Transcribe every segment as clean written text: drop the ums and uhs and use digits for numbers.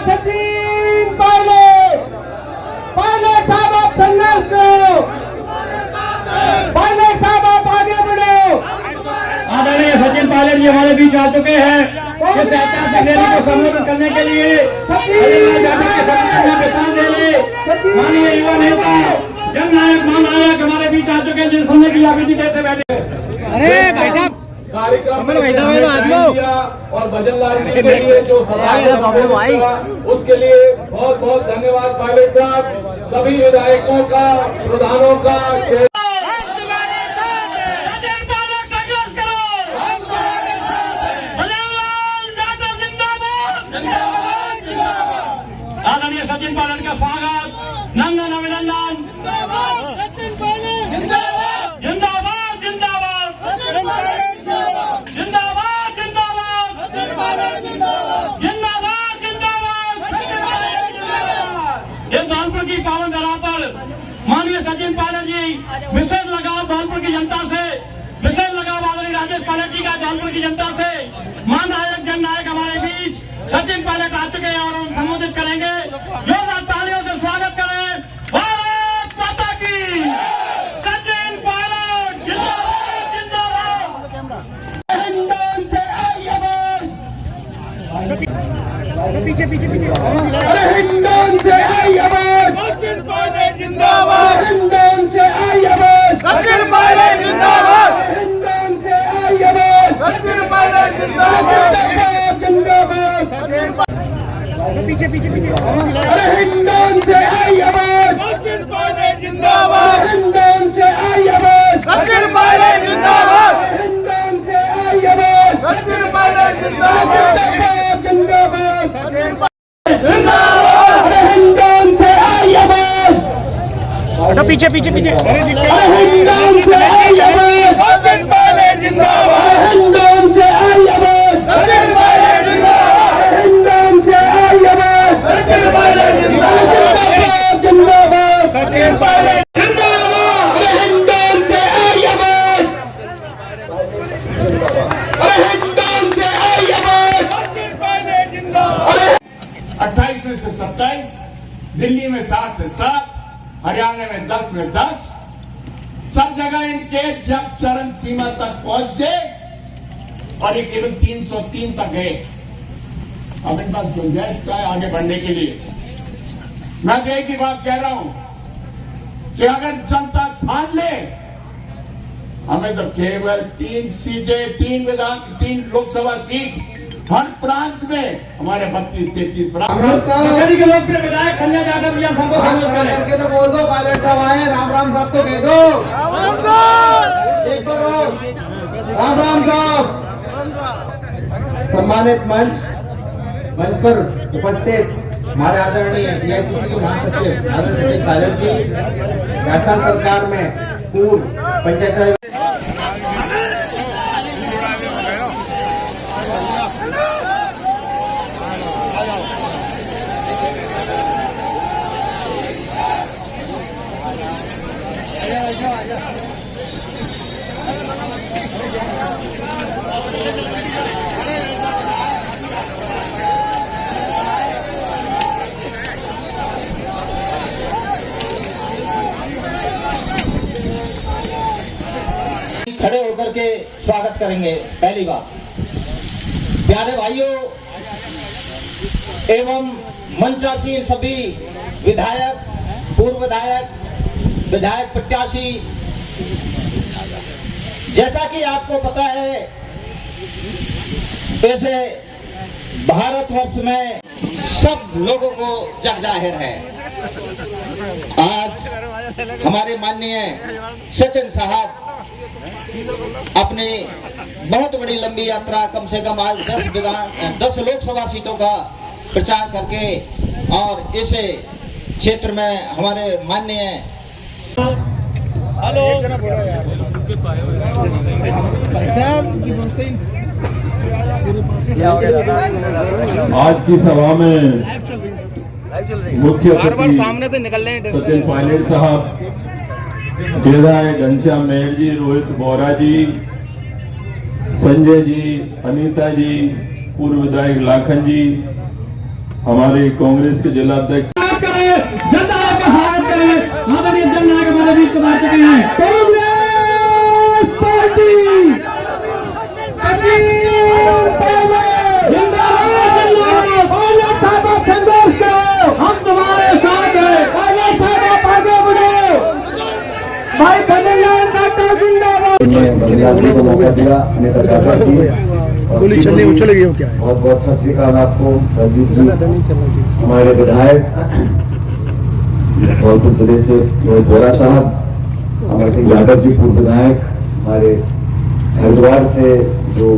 सचिन पायलट साहब आप संघर्ष करो, पायलट साहब आप आगे बढ़ो। आदरणीय सचिन पायलट जी हमारे बीच आ चुके हैं इस ऐतिहासिक रैली को संबोधित करने के लिए। माननीय युवा नेता जननायक महानायक हमारे बीच आ चुके हैं जिन सुनने की आगे कैसे बैठे। अरे बैठा कार्यक्रम और भजन लाल जी के लिए जो उसके लिए बहुत बहुत धन्यवाद पायलट साहब, सभी विधायकों का, प्रधानों का। आदरणीय सचिन पायलट का स्वागत, नंदन अभिनंदन। सचिन पायलट जिंदाबाद जिंदाबाद जिंदाबाद जिंदाबाद जिंदाबाद जिंदाबाद जिंदाबाद जिंदाबाद। इस धौलपुर की पावन धरा पर माननीय सचिन पायलट जी विशेष लगाव धौलपुर की जनता से, विशेष लगाव आदरणीय राजेश पायलट जी का धौलपुर की जनता से। महानायक जननायक हमारे बीच सचिन पायलट आ चुके हैं और हम संबोधित करेंगे। जोरदार तालियों से स्वागत करें। भारत माता की सचिन पायलट जिंदाबाद जिंदाबाद। हिंदुस्तान से आई आवाज, पीछे पीछे पीछे अरे हिंदुस्तान से आई आवाज, सचिन पायलट जिंदाबाद हिंदुस्तान से आई आवाज, सचिन पायलट जिंदाबाद हिंदुस्तान से आई आवाज, सचिन पायलट जिंदाबाद जिंदाबाद। पीछे पीछे पीछे अरे हिंदुस्तान से आई आवाज, सचिन पायलट जिंदाबाद हिंदुस्तान से आई आवाज, सचिन पायलट जिंदाबाद हिंदुस्तान से आई आवाज, सचिन पायलट जिंदाबाद जिंदाबाद। सचिन अरे हिंदुस्तान से आई आवाज, पीछे पीछे पीछे अरे हिंदुस्तान से आई आवाज, सचिन पायलट जिंदाबाद हिंदुस्तान से आई आवाज, सचिन पायलट जिंदाबाद हिंदुस्तान से आई आवाज, सचिन पायलट जिंदाबाद जिंदाबाद। सचिन पायलट अरे हिंदुस्तान से आई आवाज, अरे हिंदुस्तान से आई आवाज, सचिन पायलट जिंदाबाद 28 में से 27, दिल्ली में 7 से 7, हरियाणा में 10 में 10, सब जगह इनके जब चरण सीमा तक पहुंच गए और ये केवल 303 तक गए। अब इन पास गुंजाइश का है आगे बढ़ने के लिए। मैं तो एक ही बात कह रहा हूं कि अगर जनता ठान ले, हमें तो केवल 3 सीटें, 3 लोकसभा सीट हर प्रांत में, हमारे 32-33 प्रांत के लोकप्रिय विधायक संजय यादव जी हम सबको संबोधित करें। करके तो बोल दो, पायलट साहब आए, राम राम साहब तो कह दो, एक बार और राम राम साहब। सम्मानित मंच पर उपस्थित हमारे आदरणीय एआईसीसी के महासचिव आदरणीय सचिन पायलट जी, राजस्थान सरकार में पूर्व पंचायत राज खड़े होकर के स्वागत करेंगे। पहली बात, प्यारे भाइयों एवं मंचासीन सभी विधायक, पूर्व विधायक, विधायक प्रत्याशी, जैसा कि आपको पता है ऐसे भारतवर्ष में सब लोगों को जग जाहिर है। आज हमारे माननीय सचिन साहब अपनी बहुत बड़ी लंबी यात्रा, कम से कम आज 10 लोकसभा सीटों का प्रचार करके और इस क्षेत्र में हमारे माननीय आज की सभा में मुख्य अतिथि सामने से निकल रहे सचिन पायलट साहब, विधायक घनश्याम मेहर जी, रोहित बोरा जी, संजय जी, अनीता जी, पूर्व विधायक लाखन जी हमारे कांग्रेस के जिला अध्यक्ष जनता का स्वागत करें। आदरणीय जननायक हमारे बीच में आ चुके हैं। कांग्रेस पार्टी हम तुम्हारे साथ हैं। आगे बढ़ो भाई कन्हैयालाल डॉक्टर जिंदाबाद। बलिदान को मौका दिया, हमें तक गोली चलने उछल गई क्या है। बहुत बहुत सत श्री अकाल आपको रंजीत जी, हमारे विधायक धौलपुर जिले से रोहित बोरा साहब, अमर सिंह यादव जी पूर्व विधायक, हमारे हरिद्वार से जो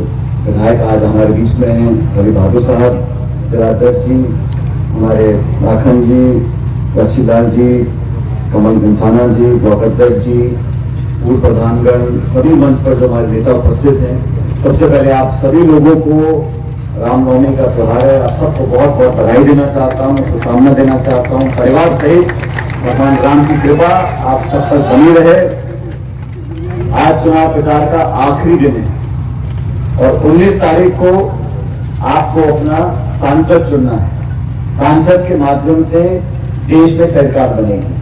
विधायक आज हमारे बीच में हैं रवि बहादुर साहब, जिलाध्यक्ष जी, हमारे माखन जी, बच्चीलाल जी, कमल घनसाना जी, ब्लॉक अध्यक्ष जी, पूर्व प्रधानगण, सभी मंच पर जो हमारे नेता उपस्थित हैं, सबसे पहले आप सभी लोगों को रामनवमी का त्योहार है, आप सबको बहुत बहुत बधाई देना चाहता हूँ, शुभकामना देना चाहता हूँ। परिवार सहित भगवान राम की कृपा आप सब पर बनी रहे। आज चुनाव प्रचार का आखिरी दिन है और 19 तारीख को आपको अपना सांसद चुनना है। सांसद के माध्यम से देश में सरकार बनेगी।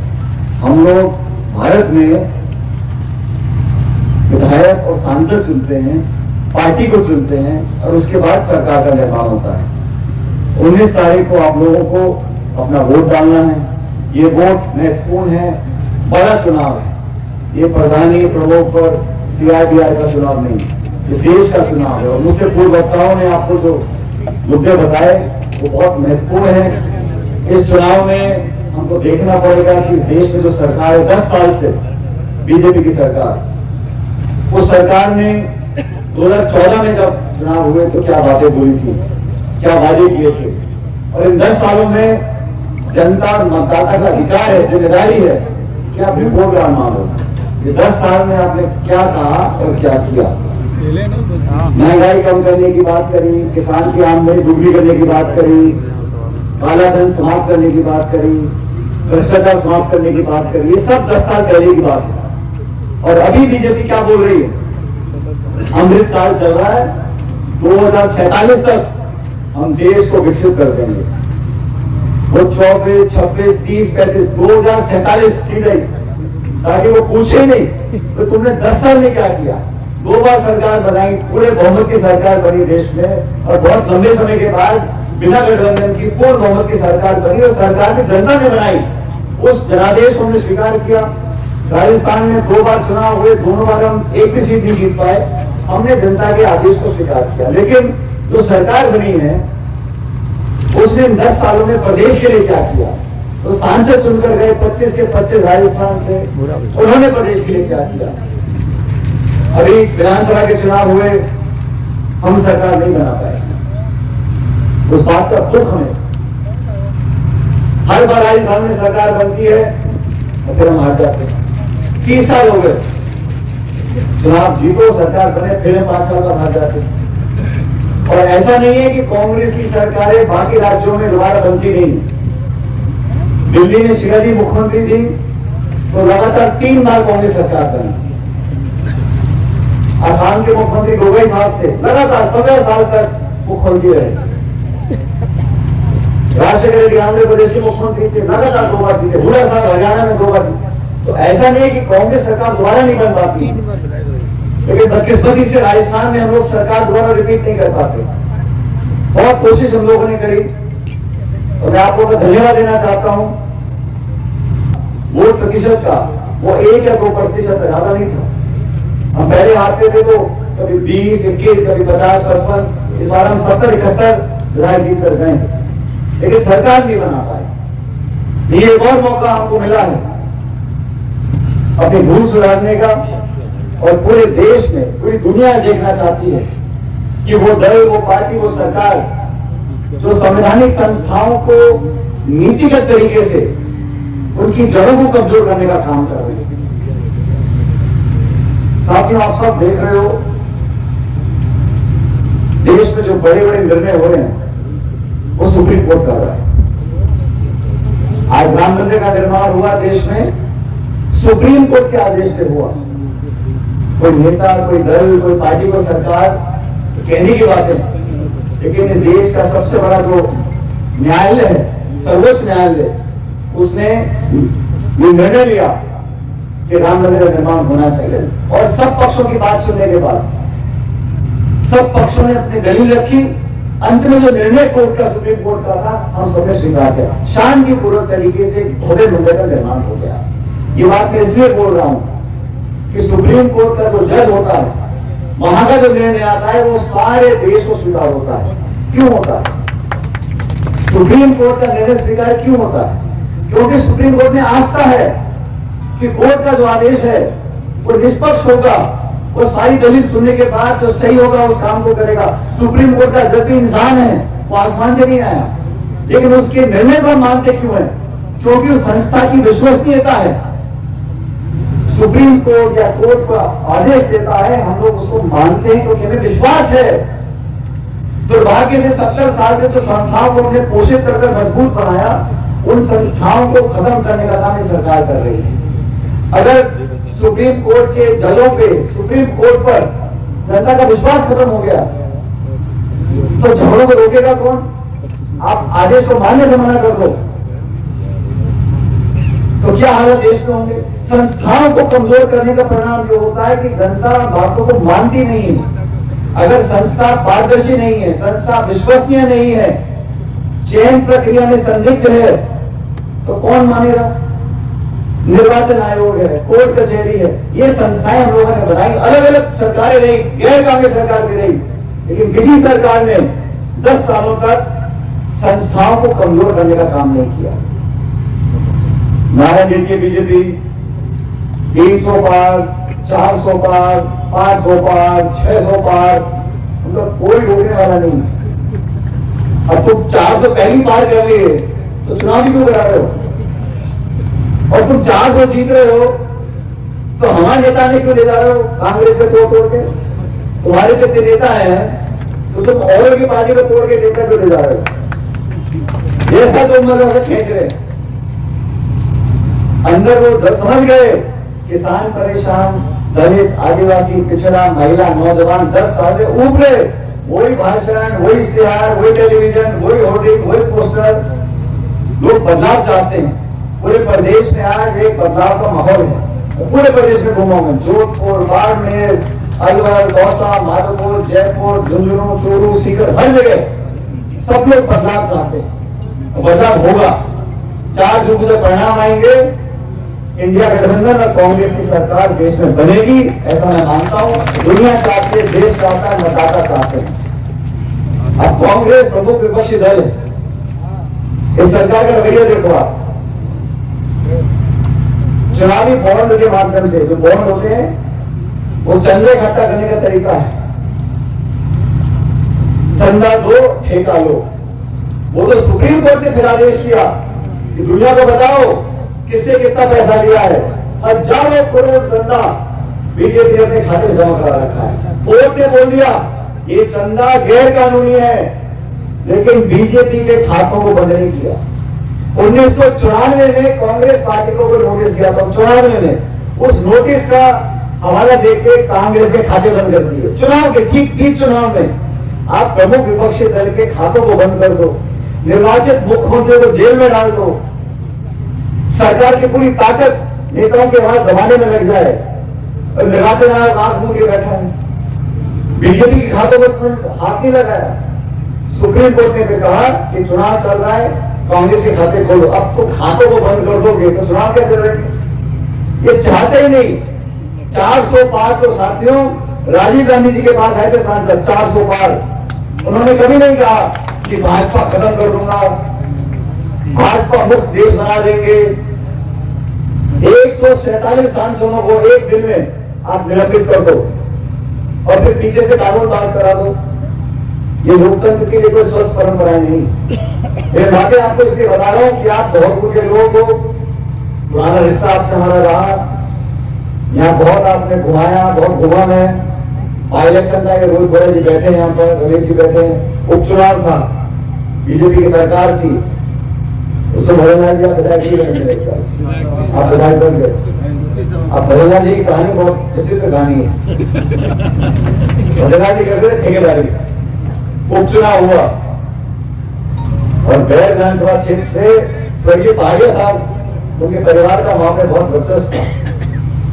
हम लोग भारत में विधायक और सांसद चुनते हैं, पार्टी को चुनते हैं और उसके बाद सरकार का निर्माण होता है। 19 तारीख को आप लोगों को अपना वोट डालना है। ये वोट महत्वपूर्ण है, बड़ा चुनाव है। ये प्रधानी प्रमुख और CIDR का चुनाव नहीं, ये देश का चुनाव है। और मुझसे पूर्व वक्ताओं ने आपको जो मुद्दे बताए वो बहुत महत्वपूर्ण है। इस चुनाव में हमको देखना पड़ेगा कि देश में जो सरकार है 10 साल से बीजेपी की सरकार, उस सरकार ने 2014 में जब चुनाव हुए तो क्या बातें बोली थी, क्या वादे किए थे। और इन 10 सालों में जनता और मतदाता का अधिकार है, जिम्मेदारी है कि आप रिपोर्ट कार्ड मांगो। ये 10 साल में आपने क्या कहा और क्या किया। महंगाई कम करने की बात करी, किसान की आमदनी दुगनी करने की बात करी, काला धन समाप्त करने की बात करी, भ्रष्टाचार समाप्त करने की बात करी। ये सब 10 साल पहले की बात है। और अभी बीजेपी क्या बोल रही है, अमृत काल चल रहा है, 2047 तक हम देश को विकसित कर देंगे। वो 24, 26, 30, 35, 2047 सीधे, ताकि वो पूछे नहीं तो तुमने 10 साल में क्या किया। 2 बार सरकार बनाई, पूरे बहुमत की सरकार बनी देश में, और बहुत लंबे समय के बाद बिना गठबंधन की पूर्ण बहुमत की सरकार बनी और सरकार की जनता ने बनाई। उस जनादेश को हमने स्वीकार किया। राजस्थान में 2 बार चुनाव हुए, दोनों बार हम एक भी सीट नहीं जीत पाए। हमने जनता के आदेश को स्वीकार किया। लेकिन जो सरकार बनी है उसने 10 सालों में प्रदेश के लिए क्या किया। तो सांसद चुनकर गए 25 के 25 राजस्थान से, उन्होंने प्रदेश के लिए क्या किया। अभी विधानसभा के चुनाव हुए, हम सरकार नहीं बना पाए। उस बात का दुख हमें, हर बार राजस्थान में सरकार बनती है और फिर हम हार जाते हैं। 30 साल हो गए, चुनाव जीतो, सरकार बने, फिर हम 5 साल बाद हार जाते हैं। और ऐसा नहीं है कि कांग्रेस की सरकारें बाकी राज्यों में दोबारा बनती नहीं। दिल्ली में शिवाजी मुख्यमंत्री थी तो लगातार 3 बार कांग्रेस सरकार बनी। आसाम के मुख्यमंत्री गोगोई साहब थे, लगातार 15 साल तक मुख्यमंत्री रहे। राजशेखर रेड्डी आंध्र प्रदेश के मुख्यमंत्री थे, लगातार 2 बार जीते। हुड्डा साहब हरियाणा में 2 बार जीते। तो ऐसा नहीं है कि कांग्रेस सरकार दोबारा नहीं बन पाती, लेकिन बदकिस्मती से राजस्थान में हम लोग सरकार दोबारा रिपीट नहीं कर पाते। बहुत कोशिश हम लोगों ने करी और मैं आपको धन्यवाद देना चाहता हूं। वोट प्रतिशत का वो 1 या 2% ज्यादा नहीं था। हम पहले आते थे तो कभी 20, 21, कभी 50, 55, इस बार हम 70, 71 विधायक जीत कर गए, लेकिन सरकार नहीं बना पाए। ये एक और मौका हमको मिला है अपनी भूल सुधारने का, और पूरे देश में, पूरी दुनिया देखना चाहती है कि वो दल, वो पार्टी, वो सरकार जो संवैधानिक संस्थाओं को नीतिगत तरीके से उनकी जड़ों को कमजोर करने का काम कर रही है। साथियों, आप सब देख रहे हो देश में जो बड़े बड़े निर्णय हो रहे हैं वो सुप्रीम कोर्ट कर रहा है। आज राम मंदिर का निर्माण हुआ देश में, सुप्रीम कोर्ट के आदेश से हुआ। कोई नेता, कोई दल, कोई पार्टी को सरकार कहने की बात है, लेकिन इस देश का सबसे बड़ा जो न्यायालय है, सर्वोच्च न्यायालय, उसने ये निर्णय लिया कि राम मंदिर का निर्माण होना चाहिए। और सब पक्षों की बात सुनने के बाद सब पक्षों ने अपनी दलील रखी। अंत में जो निर्णय कोर्ट का, सुप्रीम कोर्ट का था, हम सबने स्वीकार किया। शांतिपूर्वक तरीके से भव्य मंदिर का निर्माण हो गया। ये बात मैं इसलिए बोल रहा हूं कि सुप्रीम कोर्ट का जो जज होता है, वहां का जो निर्णय आता है वो सारे देश को स्वीकार होता है। क्यों होता है? सुप्रीम कोर्ट का निर्णय स्वीकार क्यों होता है? क्योंकि सुप्रीम कोर्ट में आस्था है कि कोर्ट का जो आदेश है वो निष्पक्ष होगा, वो सारी दलील सुनने के बाद जो सही होगा उस काम को करेगा। सुप्रीम कोर्ट का जज इंसान है, वो आसमान से नहीं आया, लेकिन उसके निर्णय को हम मानते क्यों है? क्योंकि उस संस्था की विश्वसनीयता है। सुप्रीम कोर्ट या कोर्ट का आदेश देता है, हम लोग उसको मानते हैं क्योंकि हमें विश्वास है। दुर्भाग्य से 70 साल से जो संस्थाओं को हमने पोषित कर मजबूत बनाया, उन संस्थाओं को खत्म करने का काम सरकार कर रही है। अगर सुप्रीम कोर्ट के जजों पे, सुप्रीम कोर्ट पर जनता का विश्वास खत्म हो गया तो झगड़ों को रोकेगा कौन? आप आदेश को मानने से मना कर दो तो क्या हालत देश में होंगे? संस्थाओं को कमजोर करने का परिणाम ये होता है कि जनता बातों को मानती नहीं है। अगर संस्था पारदर्शी नहीं है, संस्था विश्वसनीय नहीं है, चयन प्रक्रिया में संदिग्ध है, तो कौन मानेगा? निर्वाचन आयोग है, कोर्ट कचहरी है, ये संस्थाएं हम लोगों ने बनाई। अलग अलग सरकारें रही, गैर कांग्रेस सरकार भी रही, लेकिन किसी सरकार ने 10 सालों तक संस्थाओं को कमजोर करने का काम नहीं किया। नारा देती है बीजेपी 300 पार, 400 पार, 500 पार, 600 पार, मतलब कोई रोकने वाला नहीं। अब तुम 400 पहली पार कर लिए तो चुनाव भी क्यों करा रहे हो? और तुम 400 जीत रहे हो तो हमारे नेता ने क्यों ले जा रहे हो कांग्रेस के तोड़ के? तुम्हारे जितने नेता हैं तो तुम और की पार्टी को तोड़ के नेता क्यों ले जा रहे हो? जैसा तुम मतलब से खींच रहे, अंदर वो समझ गए किसान परेशान, दलित, आदिवासी, पिछड़ा, महिला, नौजवान 10 साल से ऊब रहे। वही भाषण, वही इश्तिहार, वही टेलीविजन, वही होर्डिंग, वही पोस्टर। लोग बदलाव चाहते हैं। पूरे प्रदेश में आज एक बदलाव का माहौल है। पूरे प्रदेश में घूमा हूं, जोधपुर, बाड़मेर, अलवर, दौसा, माधोपुर, जयपुर, झुंझुनू, चूरू, सीकर, हर जगह सब लोग बदलाव चाहते हैं। बदलाव होगा। 4 जून को जब परिणाम आएंगे, इंडिया गठबंधन और कांग्रेस की सरकार देश में बनेगी, ऐसा मैं मानता हूं। दुनिया चाहती है, देश चाहता है, मतदाता चाहते हैं। अब कांग्रेस प्रमुख विपक्षी दल है। इस सरकार का रवैया देखो आप। चुनावी बॉन्ड के माध्यम से, जो बॉन्ड होते हैं वो चंदे इकट्ठा करने का तरीका है। चंदा दो, ठेका लो। वो तो सुप्रीम कोर्ट ने फिर आदेश किया कि दुनिया को बताओ किससे कितना पैसा लिया है। हजारों करोड़ चंदा बीजेपी ने अपने खाते में जमा करा रखा है। कोर्ट ने बोल दिया ये चंदा गैर कानूनी है, लेकिन बीजेपी के खातों को बंद नहीं किया। 1994 में कांग्रेस पार्टी को कोई नोटिस दिया था, 94 में उस नोटिस का हवाला देके कांग्रेस के खाते बंद कर दिए। चुनाव के ठीक चुनाव में आप प्रमुख विपक्षी दल के खातों को बंद कर दो, निर्वाचित मुख्यमंत्री को जेल में डाल दो, सरकार की पूरी ताकत नेताओं के हाथ दबाने में लग जाए, और निर्वाचन आयोग आंख मूंद के बैठा है। बीजेपी के खातों पर हाथ नहीं लगाया। सुप्रीम कोर्ट ने भी कहा कि चुनाव चल रहा है, कांग्रेस के खाते खोलो। अब तो खातों को बंद कर दोगे तो चुनाव कैसे लड़ेंगे? ये चाहते ही नहीं। 400 पार तो साथियों राजीव गांधी जी के पास आए थे सांसद, 400 पार। उन्होंने कभी नहीं कहा कि भाजपा खत्म कर दूंगा, भाजपा मुक्त देश बना देंगे। 147 सांसदों को एक दिन में आप निलंबित कर दो और फिर पीछे से कानून पास करा दो। ये लोकतंत्र के लिए कोई स्वस्थ परंपरा नहीं। ये बातें आपको इसलिए बता रहा हूं कि आप धौलपुर के लोगों को, पुराना रिश्ता आपसे हमारा रहा, यहाँ बहुत आपने घुमाया, बहुत घुमा मैं। इलेक्शन था, रोहित बोरा जी बैठे हैं यहाँ पर, रमेश जी बैठे हैं। उपचुनाव था, बीजेपी की सरकार थी, उसमें भजनलाल जी आप विधायक जी बन, आप विधायक बन गए। अब भजनलाल जी की कहानी बहुत विचित्र कहानी है। भजनलाल जी करते थे ठेकेदारी, उपचुनाव हुआ, और बैर विधानसभा क्षेत्र से स्वर्गीय पहाड़िया साहब, उनके परिवार का वहां पे बहुत वर्चस्व था।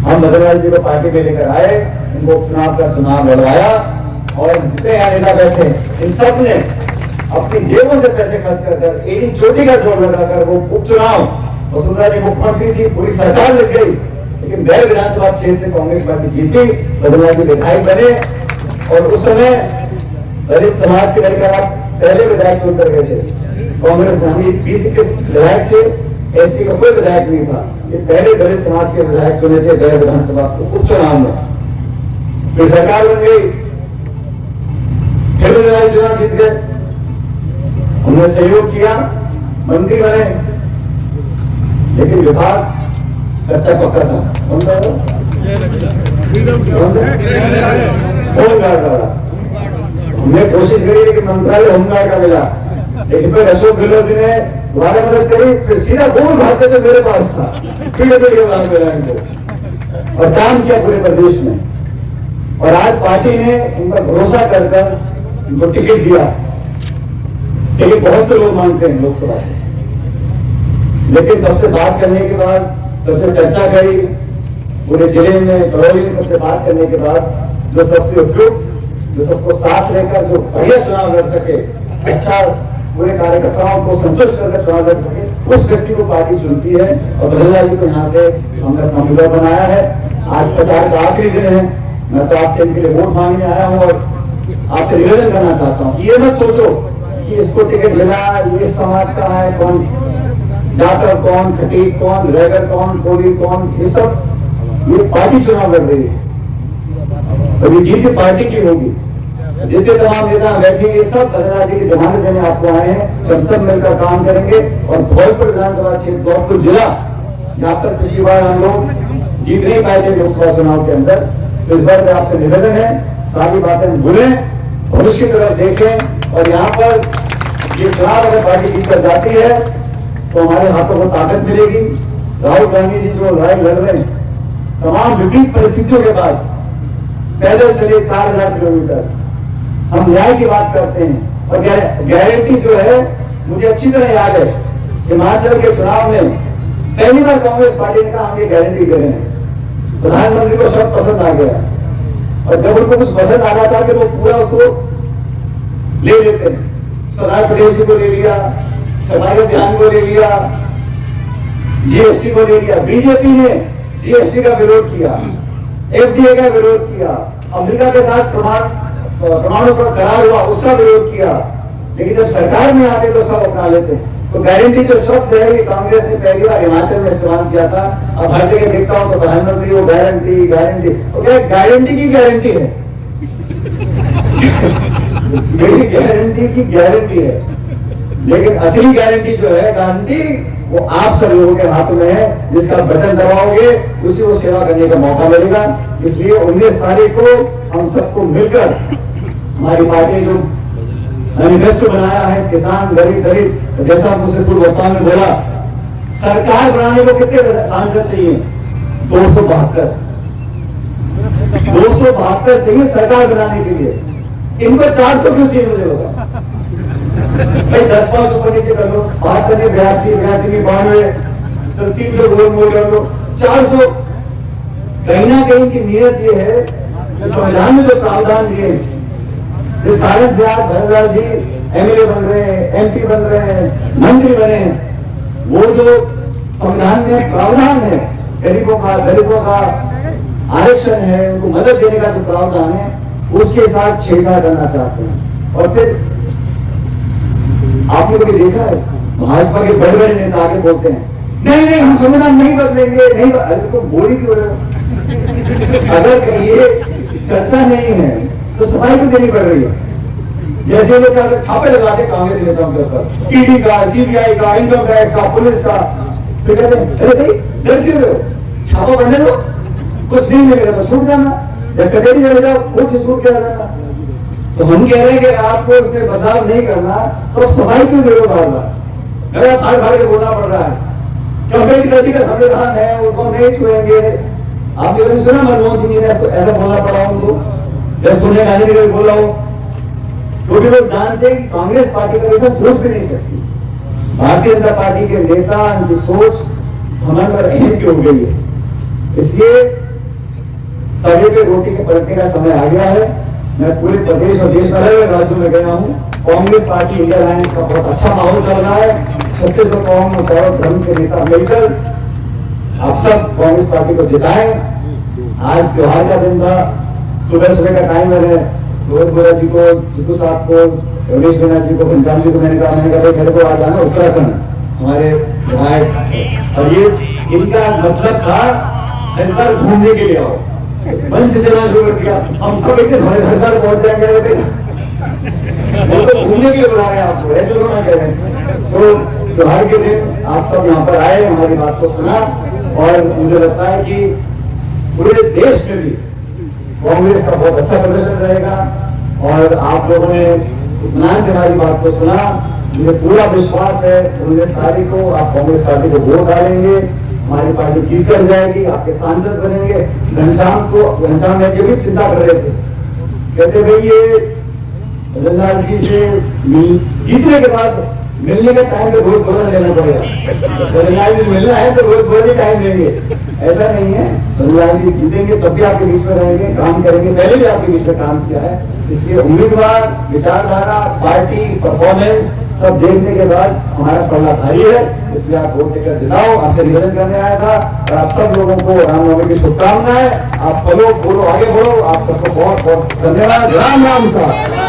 हम मदनलाल जी को पार्टी में लेकर आए, इनको चुनाव लड़वाया और जितने यहाँ नेता बैठे इन सब ने अपनी जेबों से पैसे खर्च कर एडी चोटी का जोर लगाकर वो उपचुनाव, वसुंधरा जी मुख्यमंत्री थी, पूरी सरकार लग गई, लेकिन बैर विधानसभा क्षेत्र से कांग्रेस पार्टी जीती, मदनलाल जी विधायक बने और उस समय दलित समाज के लड़कर आप पहले विधायक चुन कर गए थे। कांग्रेस में बीसी के विधायक थे, एससी का कोई विधायक नहीं था। ये पहले दलित समाज के विधायक चुने थे बैर विधानसभा उपचुनाव में। फिर सरकार बन गई, फिर विधायक चुनाव जीत गए, उन्होंने सहयोग किया, मंत्री बने, लेकिन विभाग कच्चा पक्का था। होमगार्ड वाला हमने कोशिश करी लेकिन मंत्रालय होमगार्ड का मिला, लेकिन फिर अशोक गहलोत जी ने दोबारा मदद करी, फिर सीधा गोल भागते जो मेरे पास था, फिर मिला इनको और काम किया पूरे प्रदेश में। और आज पार्टी ने उनका भरोसा कर उनको टिकट दिया, लेकिन बहुत से लोग मांगते हैं लोकसभा, लेकिन सबसे बात करने के बाद, सबसे चर्चा करी पूरे जिले में, करौली में सबसे बात करने के बाद जो सबसे उपयुक्त, जो सबको साथ लेकर जो बढ़िया चुनाव लड़ सके, अच्छा पूरे कार्यकर्ताओं को संतुष्ट करके चुनाव लड़ सके, उस व्यक्ति को पार्टी चुनती है। और मदनलाल जी को यहाँ से हमने अपना उम्मीदवार बनाया है। आज प्रचार का आखिरी दिन है, मैं तो आपसे इनके लिए वोट मांगने आया हूँ और आपसे निवेदन करना चाहता हूँ, ये मत सोचो कि इसको टिकट मिला, ये समाज का है, कौन जाकर कौन, खटीक कौन, रैगर कौन, कोली कौन, ये सब, ये पार्टी चुनाव लड़ रही है और ये जीत पार्टी की होगी। जितने तमाम नेता बैठे ये सब मदनलाल जी की जमानत देने आपको आए हैं, हम सब मिलकर काम करेंगे। और धौलपुर विधानसभा क्षेत्र, धौलपुर जिला, जहाँ पर पिछली बार हम लोग जीत नहीं पाए थे लोकसभा चुनाव के अंदर, तो इस बार आपसे निवेदन है सारी बातें भूलें, भविष्य की तरफ देखें और यहाँ पर ये चुनाव अगर पार्टी जीत कर जाती है तो हमारे हाथों को ताकत मिलेगी। राहुल गांधी जी जो लड़ाई लड़ रहे हैं, तमाम विपरीत परिस्थितियों के बाद पैदल चले 4000 किलोमीटर, हम न्याय की बात करते हैं और गारंटी जो है, मुझे अच्छी तरह याद है हिमाचल के चुनाव में पहली बार कांग्रेस पार्टी ने कहा हम ये गारंटी दे रहे हैं, प्रधानमंत्री को सब पसंद आ गया और जब उनको कुछ पसंद आ रहा था कि वो पूरा उसको ले लेते हैं। सरदार पटेल जी को ले लिया, सरदार ध्यान को ले लिया, जीएसटी को ले लिया। बीजेपी ने जीएसटी का विरोध किया, एफडीए का विरोध किया, अमेरिका के साथ परमाणु पर करार हुआ उसका विरोध किया, लेकिन जब सरकार में आते तो सब अपना लेते हैं। तो गारंटी जो शब्द है ये कांग्रेस ने पहली बार हिमाचल में इस्तेमाल किया था। अब हर जगह देखता हूं तो प्रधानमंत्री वो गारंटी गारंटी, क्या गारंटी की गारंटी है मेरी गारंटी की गारंटी है, लेकिन असली गारंटी जो है गारंटी वो आप सब लोगों के हाथ में है, जिसका बटन दबाओगे उसी को सेवा करने का मौका मिलेगा। इसलिए 19 तारीख को हम सबको मिलकर हमारी पार्टी जो मैनिफेस्टो बनाया है, किसान गरीब, जैसा मुझसे पूर्व वक्ता ने बोला, सरकार बनाने को कितने सांसद चाहिए? 272 चाहिए सरकार बनाने के लिए। इनको 400 क्यों चाहिए मुझे बता भाई? 10-5 ऊपर नीचे कर लो, बात करने 82 92 चल 300 गोल मोल कर लो, 400। कहीं ना कहीं की नियत ये है कि संविधान में जो प्रावधान दिए, जिस कारण से आज धनलाल जी एमएलए बन रहे हैं, एमपी बन रहे हैं, मंत्री बने हैं, वो जो संविधान में प्रावधान है, गरीबों का दलितों का आरक्षण है, उनको मदद देने का जो प्रावधान है, उसके साथ छेड़छाड़ करना चाहते हैं। और फिर आपने कभी देखा है भाजपा के बड़े बड़े नेता आगे बोलते हैं नहीं नहीं हम संविधान नहीं बदलेंगे, नहीं अरे तो बोली क्यों रहे हो? अगर ये चर्चा नहीं है तो सफाई को देनी पड़ रही है। जैसे लोग क्या छापे लगाते कांग्रेस नेताओं के ऊपर, ईडी का, सीबीआई का, इनकम टैक्स का, पुलिस का, फिर कहते हैं अरे भाई डर क्यों रहे हो? छापा बनने दो, कुछ नहीं मिलेगा तो छूट जाना, या कचहरी चले जाओ, कुछ से छूट किया जाना। तो हम कह रहे हैं कि आपको इसमें बदलाव नहीं करना तो सफाई क्यों दे रहे हो? बार बार गला फाड़ फाड़ के बोलना पड़ रहा है कि अम्बेडकर जी का संविधान है उसको हम नहीं छुएंगे। आपने कभी सुना मनमोहन सिंह ने तो ऐसा बोलना पड़ा उनको, या सोनिया गांधी ने कभी बोला हो? क्योंकि लोग जानते हैं कि कांग्रेस पार्टी का ऐसा सोच भी नहीं सकती। भारतीय जनता पार्टी के नेता, उनकी सोच हमारे पर अहम की हो गई है। इसलिए तवे पे रोटी के पलटने का समय आ गया है। मैं पूरे प्रदेश और देश भर के राज्यों में गया हूँ। कांग्रेस पार्टी इंडिया लाइन का बहुत अच्छा माहौल चल रहा है। 3600 कौम और चारों धर्म के नेता मिलकर आप सब कांग्रेस पार्टी को जिताएं। आज त्योहार का दिन था, सुबह सुबह का टाइम है। रोहित बोरा जी को, चिकू साहब को, रमेश मीना जी को, पंचान जी को मैंने कहा मेरे को आज आना उत्तराखंड, हमारे विधायक, और ये इनका मतलब था हरिद्वार घूमने के लिए आओ। मन से चलना शुरू कर दिया। हम सब एक दिन हरिद्वार पहुंच जाएंगे, वो तो घूमने के लिए बुला रहे हैं आपको, ऐसे तो ना कह रहे हैं। तो त्योहार के दिन आप सब यहाँ पर आए, हमारी बात को सुना, और मुझे लगता है कि पूरे देश में भी कांग्रेस का बहुत अच्छा प्रदर्शन रहेगा। और आप लोगों ने इत्मीनान से हमारी बात को सुना। मुझे पूरा विश्वास है 19 तारीख को आप कांग्रेस पार्टी को वोट डालेंगे, हमारी पार्टी जीत कर जाएगी, आपके सांसद बनेंगे। घनश्याम जी भी चिंता कर रहे थे, कहते भाई ये भजनलाल जी से जीतने के बाद मिलने के टाइम पे वोट बोला देना पड़ेगा। भजनलाल जी मिलना है तो वोट बोले टाइम देंगे, ऐसा नहीं है। भजनलाल जी जीतेंगे तब भी आपके बीच में रहेंगे, काम करेंगे। पहले भी आपके बीच में काम किया है। इसलिए उम्मीदवार, विचारधारा, पार्टी, परफॉर्मेंस सब देखने के बाद हमारा पल्ला भारी है। इसलिए आप वोट देकर जिताओ। आपसे निवेदन करने आया था, और आप सब लोगों को रामनवमी की शुभकामनाएं। आप बोलो, आगे बढ़ो। आप सबको बहुत बहुत धन्यवाद। राम राम साहब।